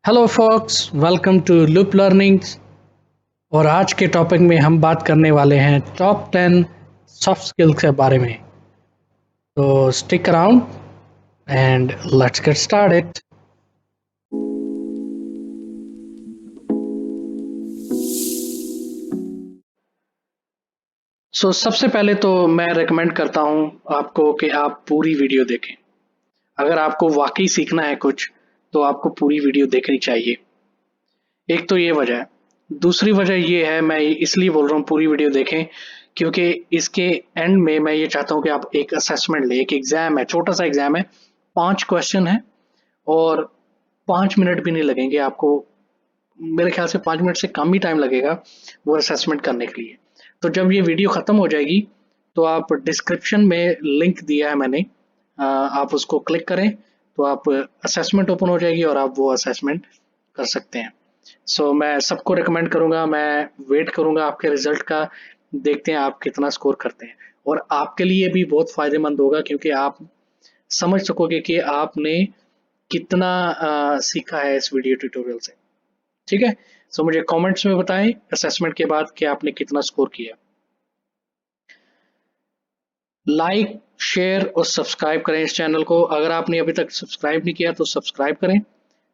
Hello folks, welcome to Loop Learnings. और आज के टॉपिक में हम बात करने वाले हैं टॉप 10 सॉफ्ट स्किल्स के बारे में। तो stick around and let's get started. सबसे पहले तो मैं रेकमेंड करता हूं आपको कि आप पूरी वीडियो देखें। अगर आपको वाकई सीखना है कुछ तो आपको पूरी वीडियो देखनी चाहिए। एक तो ये वजह है। दूसरी वजह ये है, मैं इसलिए बोल रहा हूँ पूरी वीडियो देखें क्योंकि इसके एंड में मैं ये चाहता हूँ कि आप एक असेसमेंट लें। एक एग्जाम है, छोटा सा एग्जाम है, 5 क्वेश्चन है और 5 मिनट भी नहीं लगेंगे आपको। मेरे ख्याल से 5 मिनट से कम ही टाइम लगेगा वो असेसमेंट करने के लिए। तो जब ये वीडियो खत्म हो जाएगी तो आप डिस्क्रिप्शन में लिंक दिया है मैंने, आप उसको क्लिक करें तो आप असेसमेंट ओपन हो जाएगी और आप वो असेसमेंट कर सकते हैं। मैं सबको रिकमेंड करूंगा, मैं वेट करूंगा आपके रिजल्ट का। देखते हैं आप कितना स्कोर करते हैं। और आपके लिए भी बहुत फायदेमंद होगा क्योंकि आप समझ सकोगे कि आपने कितना सीखा है इस वीडियो ट्यूटोरियल से। ठीक है। मुझे कमेंट्स में बताएं असेसमेंट के बाद कि आपने कितना स्कोर किया। लाइक, शेयर और सब्सक्राइब करें इस चैनल को। अगर आपने अभी तक सब्सक्राइब नहीं किया तो सब्सक्राइब करें,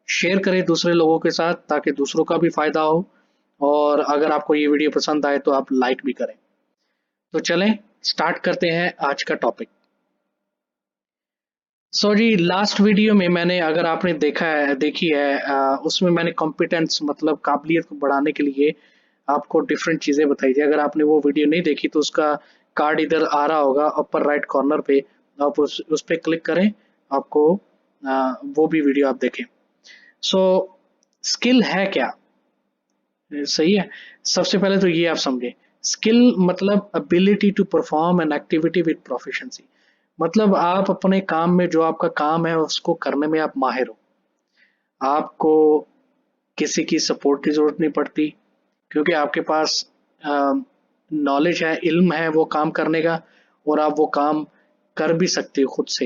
शेयर करें दूसरे लोगों के साथ ताकि दूसरों का भी फायदा हो। और अगर आपको ये वीडियो पसंद आए तो आप लाइक भी करें। तो चलें स्टार्ट करते हैं आज का टॉपिक। जी, लास्ट वीडियो में मैंने, अगर आपने देखा है देखी है, उसमें मैंने कॉम्पिटेंस मतलब काबिलियत को बढ़ाने के लिए आपको डिफरेंट चीजें बताई थी। अगर आपने वो वीडियो नहीं देखी तो उसका कार्ड इधर आ रहा होगा अपर राइट कॉर्नर पे, आप उस पे क्लिक करें, आपको वो भी वीडियो आप देखें। सो स्किल है क्या? सही है। सबसे पहले तो ये आप समझे, स्किल मतलब ability to perform an activity with proficiency. मतलब आप अपने काम में, जो आपका काम है उसको करने में आप माहिर हो। आपको किसी की सपोर्ट की जरूरत नहीं पड़ती क्योंकि आपके पास नॉलेज है, इल्म है वो काम करने का, और आप वो काम कर भी सकते हो खुद से।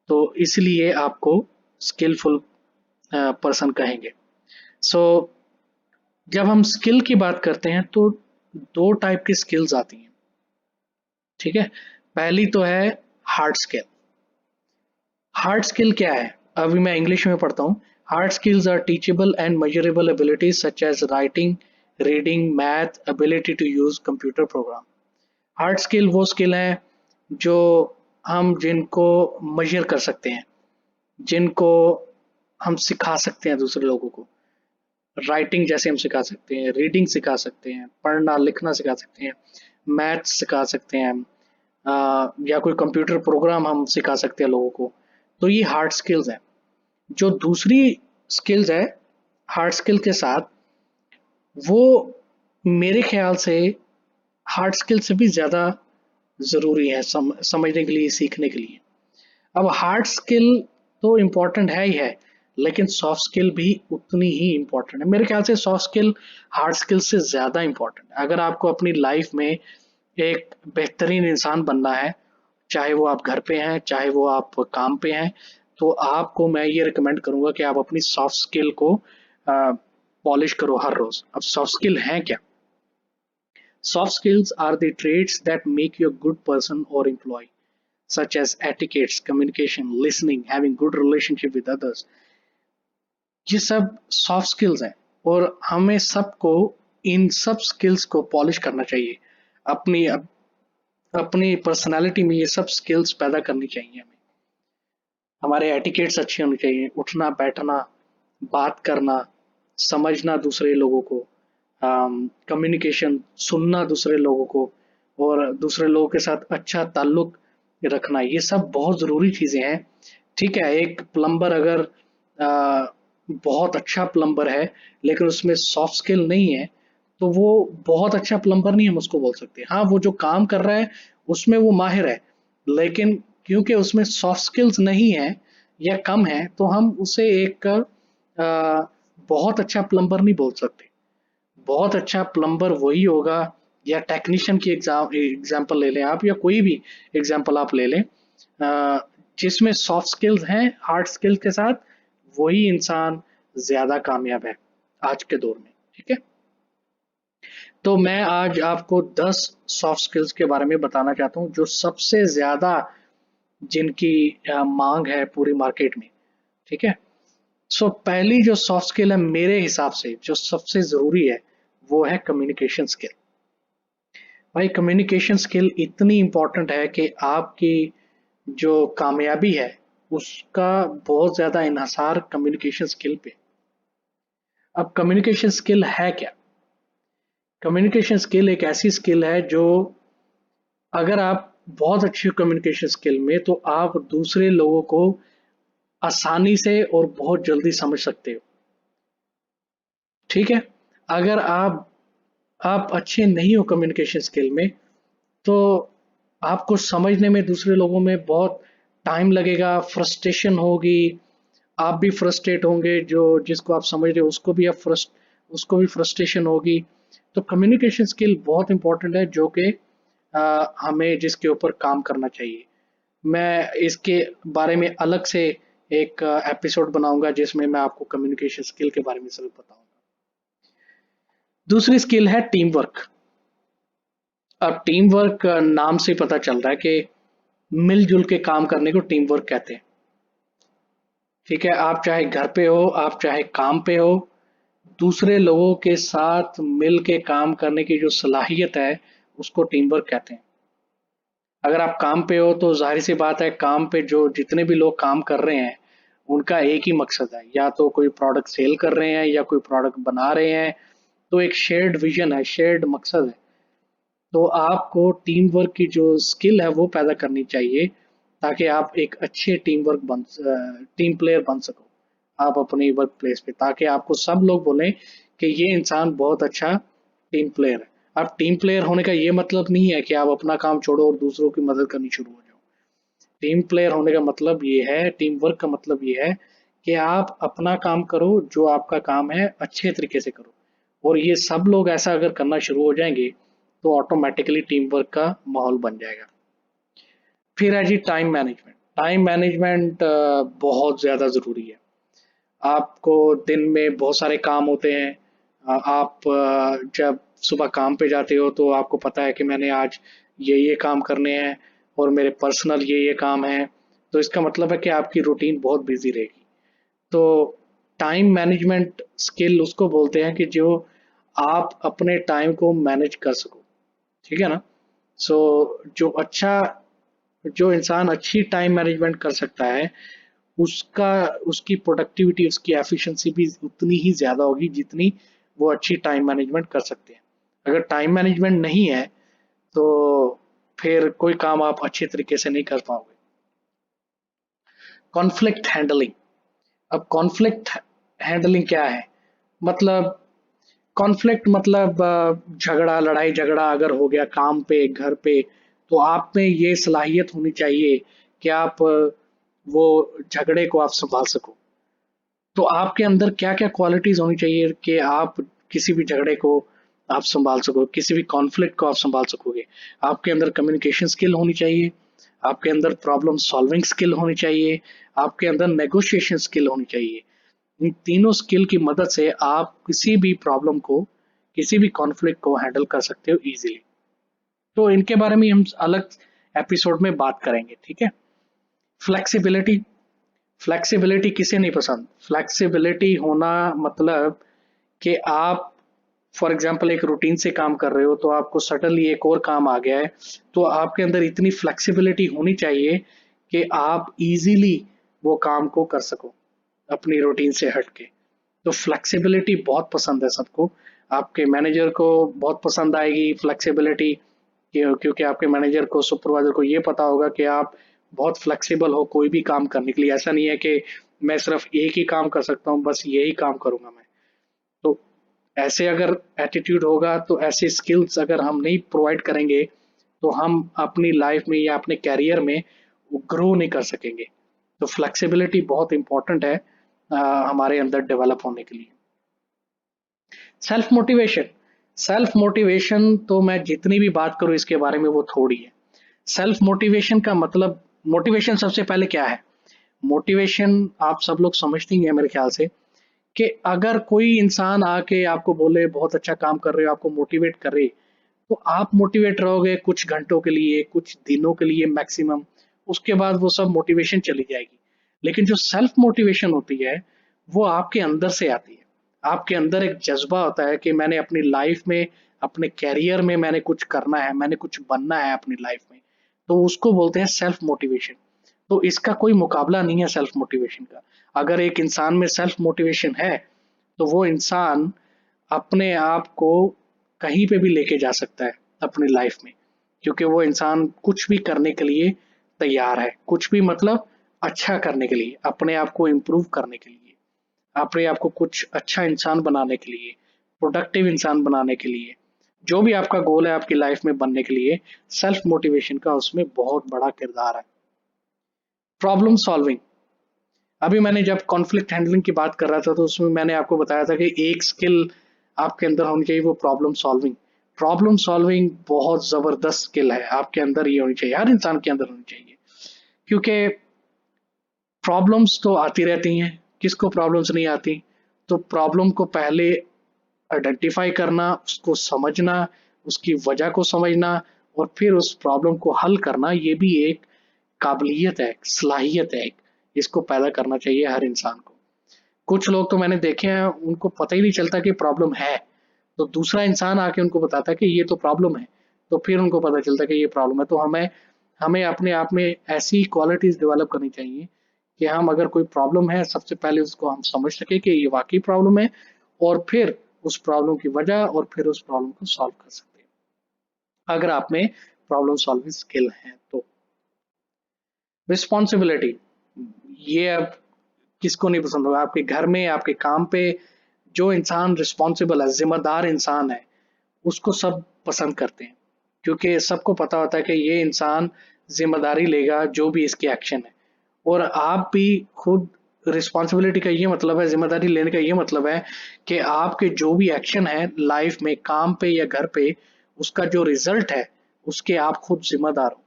तो इसलिए आपको स्किलफुल पर्सन कहेंगे। सो जब हम स्किल की बात करते हैं तो दो टाइप की स्किल्स आती हैं। ठीक है। पहली तो है हार्ड स्किल। हार्ड स्किल क्या है? अभी मैं इंग्लिश में पढ़ता हूँ। Hard skills are teachable and measurable abilities such as writing, reading, math, ability to use computer program. Hard skill वो स्किल है जो हम जिनको मेजर कर सकते हैं, जिनको हम सिखा सकते हैं दूसरे लोगों को। राइटिंग जैसे हम सिखा सकते हैं, रीडिंग सिखा सकते हैं, पढ़ना लिखना सिखा सकते हैं, मैथ सिखा सकते हैं, या कोई कंप्यूटर प्रोग्राम हम सिखा सकते हैं लोगों को। तो ये हार्ड स्किल्स हैं। जो दूसरी स्किल्स है हार्ड स्किल के साथ, वो मेरे ख्याल से हार्ड स्किल से भी ज़्यादा ज़रूरी है समझने के लिए, सीखने के लिए। अब हार्ड स्किल तो इम्पोर्टेंट है ही है, लेकिन सॉफ्ट स्किल भी उतनी ही इम्पोर्टेंट है। मेरे ख्याल से सॉफ्ट स्किल हार्ड स्किल से ज़्यादा इम्पोर्टेंट है। अगर आपको अपनी लाइफ में एक बेहतरीन इंसान बनना है, चाहे वो आप घर पे हैं, चाहे वो आप काम पे हैं, तो आपको मैं ये रिकमेंड करूंगा कि आप अपनी सॉफ्ट स्किल को पॉलिश करो हर रोज। अब सॉफ्ट स्किल हैं क्या? Soft skills are the traits that make you a good person और employ, such as etiquettes, communication, listening, having good relationship with others। ये सब सॉफ्ट स्किल्स हैं और हमें सबको इन सब स्किल्स को पॉलिश करना चाहिए। अपनी अपनी पर्सनालिटी में ये सब स्किल्स पैदा करनी चाहिए हमें। हमारे एटिकेट्स अच्छे होने चाहिए, उठना बैठना, बात करना, समझना दूसरे लोगों को, कम्युनिकेशन, सुनना दूसरे लोगों को, और दूसरे लोगों के साथ अच्छा ताल्लुक रखना, ये सब बहुत ज़रूरी चीज़ें हैं। ठीक है, एक प्लम्बर अगर बहुत अच्छा प्लम्बर है लेकिन उसमें सॉफ्ट स्किल नहीं है तो वो बहुत अच्छा प्लम्बर नहीं हम उसको बोल सकते। हाँ, वो जो काम कर रहा है उसमें वो माहिर है, लेकिन क्योंकि उसमें सॉफ्ट स्किल्स नहीं है या कम है तो हम उसे एक बहुत अच्छा प्लम्बर नहीं बोल सकते। बहुत अच्छा प्लम्बर वही होगा, या टेक्नीशियन की एग्जाम्पल ले लें आप, या कोई भी एग्जाम्पल आप ले लें, जिसमें सॉफ्ट स्किल्स हैं हार्ड स्किल्स के साथ, वही इंसान ज्यादा कामयाब है आज के दौर में। ठीक है, तो मैं आज आपको 10 सॉफ्ट स्किल्स के बारे में बताना चाहता हूँ जो सबसे ज्यादा जिनकी मांग है पूरी मार्केट में। ठीक है, सो पहली जो सॉफ्ट स्किल है मेरे हिसाब से जो सबसे जरूरी है वो है कम्युनिकेशन स्किल। भाई कम्युनिकेशन स्किल इतनी इंपॉर्टेंट है कि आपकी जो कामयाबी है उसका बहुत ज्यादा इन्हसार कम्युनिकेशन स्किल पे। अब कम्युनिकेशन स्किल है क्या? कम्युनिकेशन स्किल एक ऐसी स्किल है जो अगर आप बहुत अच्छी कम्युनिकेशन स्किल में तो आप दूसरे लोगों को आसानी से और बहुत जल्दी समझ सकते हो। ठीक है, अगर आप अच्छे नहीं हो कम्युनिकेशन स्किल में तो आपको समझने में दूसरे लोगों में बहुत टाइम लगेगा, फ्रस्ट्रेशन होगी, आप भी फ्रस्ट्रेट होंगे, जो जिसको आप समझ रहे हो उसको भी फ्रस्ट्रेशन होगी। तो कम्युनिकेशन स्किल बहुत इंपॉर्टेंट है जो कि हमें जिसके ऊपर काम करना चाहिए। मैं इसके बारे में अलग से एक एपिसोड बनाऊंगा जिसमें मैं आपको कम्युनिकेशन स्किल के बारे में सब बताऊंगा। दूसरी स्किल है टीम वर्क। अब टीम वर्क नाम से पता चल रहा है कि मिलजुल के काम करने को टीम वर्क कहते हैं। ठीक है, आप चाहे घर पे हो, आप चाहे काम पे हो, दूसरे लोगों के साथ मिल के काम करने की जो सलाहियत है उसको टीम वर्क कहते हैं। अगर आप काम पे हो तो जाहिर सी बात है काम पे जो जितने भी लोग काम कर रहे हैं उनका एक ही मकसद है, या तो कोई प्रोडक्ट सेल कर रहे हैं या कोई प्रोडक्ट बना रहे हैं। तो एक शेयर्ड विजन है, शेयर्ड मकसद है। तो आपको टीम वर्क की जो स्किल है वो पैदा करनी चाहिए ताकि आप एक अच्छे टीम प्लेयर बन सको आप अपनी वर्क प्लेस पे, ताकि आपको सब लोग बोलें कि ये इंसान बहुत अच्छा टीम प्लेयर है। अब टीम प्लेयर होने का ये मतलब नहीं है कि आप अपना काम छोड़ो और दूसरों की मदद करनी शुरू हो जाओ। टीम प्लेयर होने का मतलब ये है, टीम वर्क का मतलब ये है कि आप अपना काम करो, जो आपका काम है अच्छे तरीके से करो। और ये सब लोग ऐसा अगर करना शुरू हो जाएंगे तो ऑटोमेटिकली टीम वर्क का माहौल बन जाएगा। फिर है जी टाइम मैनेजमेंट। टाइम मैनेजमेंट बहुत ज़्यादा ज़रूरी है। आपको दिन में बहुत सारे काम होते हैं। आप जब सुबह काम पे जाते हो तो आपको पता है कि मैंने आज ये काम करने हैं और मेरे पर्सनल ये काम हैं। तो इसका मतलब है कि आपकी रूटीन बहुत बिजी रहेगी। तो टाइम मैनेजमेंट स्किल उसको बोलते हैं कि जो आप अपने टाइम को मैनेज कर सको। ठीक है ना? सो जो इंसान अच्छी टाइम मैनेजमेंट कर सकता है उसका उसकी प्रोडक्टिविटी, उसकी एफिशिएंसी भी उतनी ही ज़्यादा होगी जितनी वो अच्छी टाइम मैनेजमेंट कर सकते हैं। अगर टाइम मैनेजमेंट नहीं है तो फिर कोई काम आप अच्छे तरीके से नहीं कर पाओगे। Conflict handling. अब कॉन्फ्लिक्ट हैंडलिंग क्या है? मतलब कॉन्फ्लिक्ट मतलब झगड़ा, लड़ाई झगड़ा अगर हो गया काम पे, घर पे, तो आप में ये सलाहियत होनी चाहिए कि आप वो झगड़े को आप संभाल सको। तो आपके अंदर क्या-क्या क्वालिटीज़ होनी चाहिए कि आप किसी भी झगड़े को आप सँभाल सको, किसी भी कॉन्फ्लिक्ट को आप सँभाल सकोगे। आपके अंदर कम्युनिकेशन स्किल होनी चाहिए, आपके अंदर प्रॉब्लम सॉल्विंग स्किल होनी चाहिए, आपके अंदर नेगोशिएशन स्किल होनी चाहिए। इन तीनों स्किल की मदद से आप किसी भी प्रॉब्लम को, किसी भी कॉन्फ्लिक्ट को हैंडल कर सकते हो ईज़िली। तो इनके बारे में हम अलग एपिसोड में बात करेंगे, ठीक है? फ्लेक्सिबिलिटी। फ्लेक्सिबिलिटी किसे नहीं पसंद? फ्लेक्सिबिलिटी होना मतलब कि आप फॉर एग्जांपल एक रूटीन से काम कर रहे हो तो आपको सडनली एक और काम आ गया है, तो आपके अंदर इतनी फ्लेक्सिबिलिटी होनी चाहिए कि आप इजीली वो काम को कर सको अपनी रूटीन से हट के। तो फ्लेक्सिबिलिटी बहुत पसंद है सबको। आपके मैनेजर को बहुत पसंद आएगी फ्लेक्सिबिलिटी, क्योंकि आपके मैनेजर को, सुपरवाइजर को ये पता होगा कि आप बहुत फ्लेक्सिबल हो कोई भी काम करने के लिए। ऐसा नहीं है कि मैं सिर्फ एक ही काम कर सकता हूँ, बस यही काम करूंगा मैं। तो ऐसे अगर एटीट्यूड होगा तो ऐसे स्किल्स अगर हम नहीं प्रोवाइड करेंगे तो हम अपनी लाइफ में या अपने कैरियर में ग्रो नहीं कर सकेंगे। तो फ्लेक्सिबिलिटी बहुत इंपॉर्टेंट है हमारे अंदर डेवलप होने के लिए। Self motivation. सेल्फ मोटिवेशन तो मैं जितनी भी बात करूं इसके बारे में वो थोड़ी है। सेल्फ मोटिवेशन का मतलब, मोटिवेशन सबसे पहले क्या है? मोटिवेशन आप सब लोग समझते ही हैं मेरे ख्याल से कि अगर कोई इंसान आके आपको बोले बहुत अच्छा काम कर रहे हो, आपको मोटिवेट करे, तो आप मोटिवेट रहोगे कुछ घंटों के लिए, कुछ दिनों के लिए मैक्सिमम, उसके बाद वो सब मोटिवेशन चली जाएगी। लेकिन जो सेल्फ मोटिवेशन होती है, वो आपके अंदर से आती है। आपके अंदर एक जज़्बा होता है कि मैंने अपनी लाइफ में, अपने करियर में मैंने कुछ करना है, मैंने कुछ बनना है अपनी लाइफ में। तो उसको बोलते हैं सेल्फ मोटिवेशन। तो इसका कोई मुकाबला नहीं है सेल्फ मोटिवेशन का। अगर एक इंसान में सेल्फ मोटिवेशन है, तो वो इंसान अपने आप को कहीं पे भी लेके जा सकता है अपनी लाइफ में, क्योंकि वो इंसान कुछ भी करने के लिए तैयार है। कुछ भी मतलब अच्छा करने के लिए, अपने आप को इम्प्रूव करने के लिए, अपने आप को कुछ अच्छा इंसान बनाने के लिए, प्रोडक्टिव इंसान बनाने के लिए, जो भी आपका गोल है आपकी लाइफ में बनने के लिए, सेल्फ मोटिवेशन का उसमें बहुत बड़ा किरदार है। प्रॉब्लम सॉल्विंग, अभी मैंने जब कॉन्फ्लिक्ट हैंडलिंग की बात कर रहा था, तो उसमें मैंने आपको बताया था कि एक स्किल आपके अंदर होनी चाहिए, वो प्रॉब्लम सॉल्विंग। प्रॉब्लम सॉल्विंग बहुत जबरदस्त स्किल है, आपके अंदर ये होनी चाहिए, हर इंसान के अंदर होनी चाहिए। क्योंकि प्रॉब्लम्स तो आती रहती हैं, किसको प्रॉब्लम्स नहीं आती। तो प्रॉब्लम को पहले आइडेंटिफाई करना, उसको समझना, उसकी वजह को समझना, और फिर उस प्रॉब्लम को हल करना, ये भी एक काबिलियत है, सलाहियत है, इसको पैदा करना चाहिए हर इंसान को। कुछ लोग तो मैंने देखे हैं, उनको पता ही नहीं चलता कि प्रॉब्लम है, तो दूसरा इंसान आके उनको बताता है कि ये तो प्रॉब्लम है, तो फिर उनको पता चलता है कि ये प्रॉब्लम है। तो हमें हमें अपने आप में ऐसी क्वालिटीज डेवलप करनी चाहिए कि हम अगर कोई प्रॉब्लम है, सबसे पहले उसको हम समझ सके कि ये वाकई प्रॉब्लम है, और फिर उस प्रॉब्लम की वजह, और फिर उस प्रॉब्लम को सॉल्व कर सकते हैं, अगर आप में प्रॉब्लम सॉल्विंग स्किल है तो। रिस्पॉन्सिबिलिटी, ये अब किसको नहीं पसंद होगा। आपके घर में, आपके काम पे जो इंसान रिस्पॉन्सिबल है, जिम्मेदार इंसान है, उसको सब पसंद करते हैं, क्योंकि सबको पता होता है कि ये इंसान जिम्मेदारी लेगा जो भी इसके एक्शन है। और आप भी खुद, रिस्पॉन्सिबिलिटी का ये मतलब है, जिम्मेदारी लेने का ये मतलब है कि आपके जो भी एक्शन है लाइफ में, काम पे या घर पे, उसका जो रिजल्ट है, उसके आप खुद जिम्मेदार हो।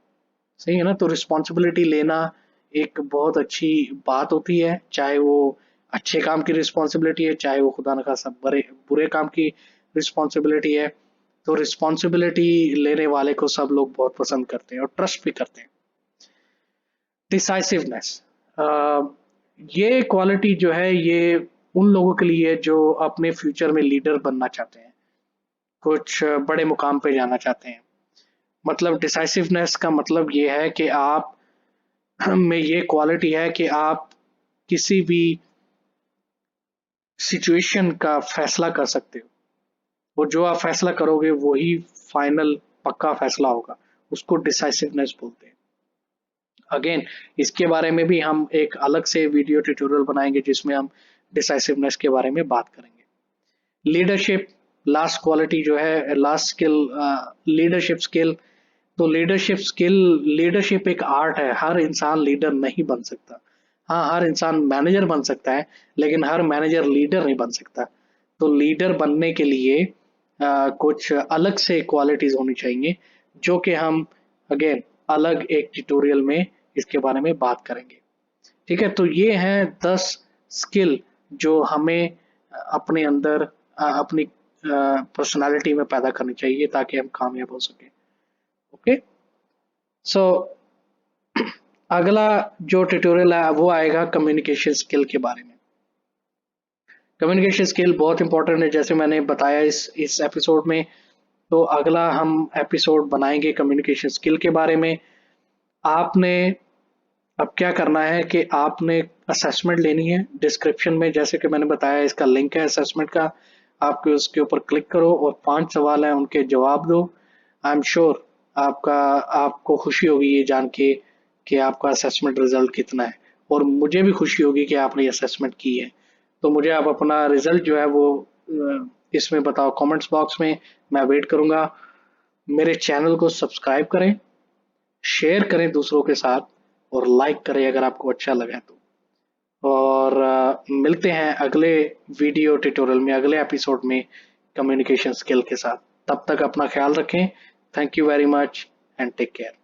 सही है ना। तो रिस्पॉन्सिबिलिटी लेना एक बहुत अच्छी बात होती है, चाहे वो अच्छे काम की रिस्पॉन्सिबिलिटी है, चाहे वो खुदा न खास्ता बड़े बुरे काम की रिस्पॉन्सिबिलिटी है। तो रिस्पॉन्सिबिलिटी लेने वाले को सब लोग बहुत पसंद करते हैं और ट्रस्ट भी करते हैं। डिसाइसिवनेस, ये क्वालिटी जो है, ये उन लोगों के लिए जो अपने फ्यूचर में लीडर बनना चाहते हैं, कुछ बड़े मुकाम पे जाना चाहते हैं। मतलब डिसाइसिवनेस का मतलब ये है कि आप में ये क्वालिटी है कि आप किसी भी सिचुएशन का फैसला कर सकते हो, और जो आप फैसला करोगे वही फाइनल पक्का फैसला होगा, उसको डिसाइसिवनेस बोलते हैं। अगेन, इसके बारे में भी हम एक अलग से वीडियो ट्यूटोरियल बनाएंगे, जिसमें हम डिसाइसिवनेस के बारे में बात करेंगे। लीडरशिप, लास्ट क्वालिटी जो है, लास्ट स्किल, लीडरशिप स्किल। तो लीडरशिप स्किल, लीडरशिप एक आर्ट है, हर इंसान लीडर नहीं बन सकता। हाँ, हर इंसान मैनेजर बन सकता है, लेकिन हर मैनेजर लीडर नहीं बन सकता। तो लीडर बनने के लिए कुछ अलग से क्वालिटीज होनी चाहिए, जो कि हम अगेन अलग एक ट्यूटोरियल में इसके बारे में बात करेंगे। ठीक है, तो ये हैं 10 स्किल जो हमें अपने अंदर अपनी पर्सनालिटी में पैदा करनी चाहिए, ताकि हम कामयाब हो सके। ओके, सो अगला जो ट्यूटोरियल है वो आएगा कम्युनिकेशन स्किल के बारे में। कम्युनिकेशन स्किल बहुत इंपॉर्टेंट है, जैसे मैंने बताया इस एपिसोड में। तो अगला हम एपिसोड बनाएंगे कम्युनिकेशन स्किल के बारे में। आपने अब क्या करना है कि आपने असेसमेंट लेनी है। डिस्क्रिप्शन में, जैसे कि मैंने बताया, इसका लिंक है असेसमेंट का। आपके उसके ऊपर क्लिक करो और 5 सवाल हैं, उनके जवाब दो। आई एम श्योर आपको खुशी होगी ये जान के कि आपका असेसमेंट रिजल्ट कितना है, और मुझे भी खुशी होगी कि आपने असेसमेंट की है। तो मुझे आप अपना रिजल्ट जो है वो इसमें बताओ, कमेंट्स बॉक्स में। मैं वेट करूंगा। मेरे चैनल को सब्सक्राइब करें, शेयर करें दूसरों के साथ, और लाइक करें अगर आपको अच्छा लगा तो। और मिलते हैं अगले वीडियो ट्यूटोरियल में, अगले एपिसोड में कम्युनिकेशन स्किल के साथ। तब तक अपना ख्याल रखें। Thank you very much and take care.